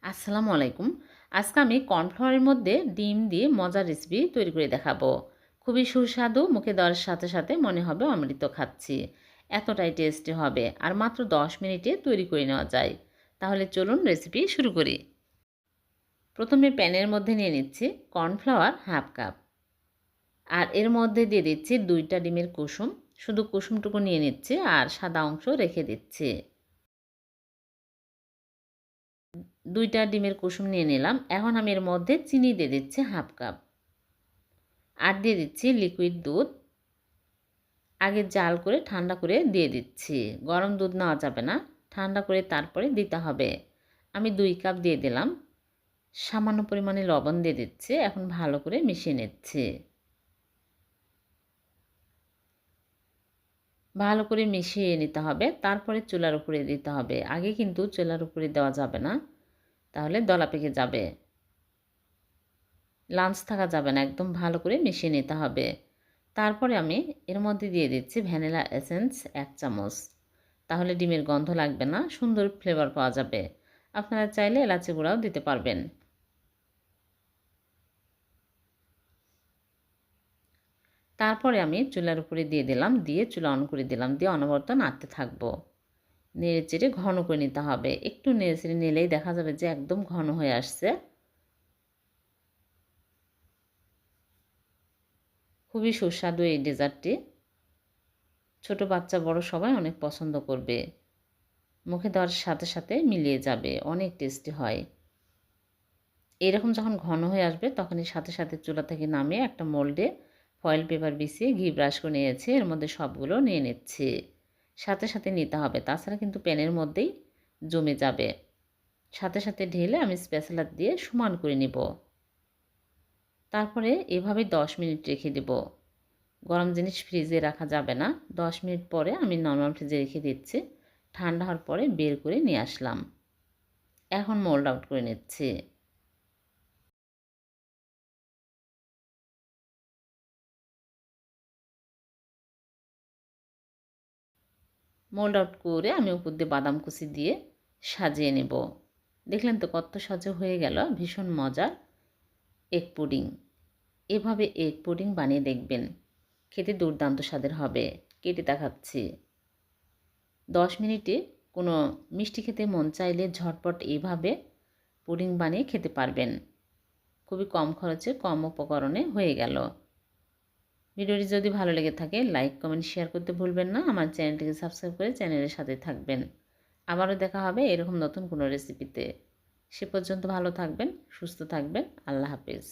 আসসালামু আলাইকুম। আজকে আমি কর্নফ্লাওয়ারের মধ্যে ডিম দিয়ে মজার রেসিপি তৈরি করে দেখাবো। খুবই সুস্বাদু, মুখে দেওয়ার সাথে সাথে মনে হবে অমৃত খাচ্ছি। এতটাই টেস্টি হবে আর মাত্র 10 মিনিটে তৈরি করে নেওয়া যায়। তাহলে চলুন রেসিপি শুরু করি। প্রথমে প্যানের মধ্যে নিয়ে নিচ্ছি কর্নফ্লাওয়ার হাফ কাপ, আর এর মধ্যে দিয়ে দিচ্ছি 2টা ডিমের কুসুম। শুধু কুসুমটুকু নিয়ে নিচ্ছি আর সাদা অংশ রেখে দিচ্ছি। 2টা ডিমের কুসুম নিয়ে নিলাম। এখন আমি এর মধ্যে চিনি দিয়ে দিচ্ছি হাফ কাপ, আর দিয়ে দিচ্ছি লিকুইড দুধ। আগে জাল করে ঠান্ডা করে দিয়ে দিচ্ছি। গরম দুধ নেওয়া যাবে না, ঠান্ডা করে তারপরে দিতে হবে। আমি 2 কাপ দিয়ে দিলাম। সামান্য পরিমাণে লবণ দিয়ে দিচ্ছি। এখন ভালো করে মিশিয়ে নিচ্ছি। ভালো করে মিশিয়ে নিতে হবে, তারপরে চুলার উপরে দিতে হবে। আগে কিন্তু চুলার উপরে দেওয়া যাবে না, তাহলে দলা পেকে যাবে, লাঞ্চ থাকা যাবে না। একদম ভালো করে মিশিয়ে নিতে হবে। তারপরে আমি এর মধ্যে দিয়ে দিচ্ছি ভ্যানিলা এসেন্স 1 চামচ। তাহলে ডিমের গন্ধ লাগবে না, সুন্দর ফ্লেভার পাওয়া যাবে। আপনারা চাইলে এলাচি গুঁড়াও দিতে পারবেন। তারপরে আমি চুলার উপরে দিয়ে দিলাম, দিয়ে চুলা অন করে দিলাম, দিয়ে অনবরত নাড়তে থাকবো। নেড়ে চেড়ে ঘন করে নিতে হবে। একটু নেড়ে চেড়ে নিলেই দেখা যাবে যে একদম ঘন হয়ে আসছে। খুবই সুস্বাদু এই ডেজার্টটি। ছোট বাচ্চা বড় সবাই অনেক পছন্দ করবে। মুখে দেওয়ার সাথে সাথে মিলিয়ে যাবে, অনেক টেস্টি হয়। এরকম যখন ঘন হয়ে আসবে তখনই সাথে সাথে চুলা থেকে নামিয়ে একটা মোল্ডে ফয়েল পেপার বিছিয়ে ঘি ব্রাশ করে নিয়েছি, এর মধ্যে সবগুলো নিয়ে নিচ্ছি। সাথে সাথে নিতে হবে, তাছাড়া কিন্তু প্যানের মধ্যেই জমে যাবে। সাথে সাথে ঢেলে আমি স্প্যাচুলা দিয়ে সমান করে নিব। তারপরে এভাবে 10 মিনিট রেখে দেব। গরম জিনিস ফ্রিজে রাখা যাবে না। 10 মিনিট পরে আমি নর্মাল ফ্রিজে রেখে দিচ্ছি। ঠান্ডা হওয়ার পরে বের করে নিয়ে আসলাম। এখন মোল্ড আউট করে নিচ্ছি। মোল্ড আউট করে আমি উপর দিয়ে বাদাম কুচি দিয়ে সাজিয়ে নেব। দেখলেন তো কত সহজে হয়ে গেল ভীষণ মজার এগ পুডিং। এভাবে এগ পুডিং বানিয়ে দেখবেন, খেতে দুর্দান্ত স্বাদের হবে। কেটে দেখাচ্ছি। 10 মিনিটে কোনো মিষ্টি খেতে মন চাইলে ঝটপট এইভাবে পুডিং বানিয়ে খেতে পারবেন। খুবই কম খরচে কম উপকরণে হয়ে গেল। ভিডিওটি যদি ভালো লেগে থাকে লাইক কমেন্ট শেয়ার করতে ভুলবেন না। আমার চ্যানেলটিকে সাবস্ক্রাইব করে চ্যানেলের সাথে থাকবেন। আবারও দেখা হবে এরকম নতুন কোনো রেসিপিতে। সে পর্যন্ত ভালো থাকবেন, সুস্থ থাকবেন। আল্লাহ হাফেজ।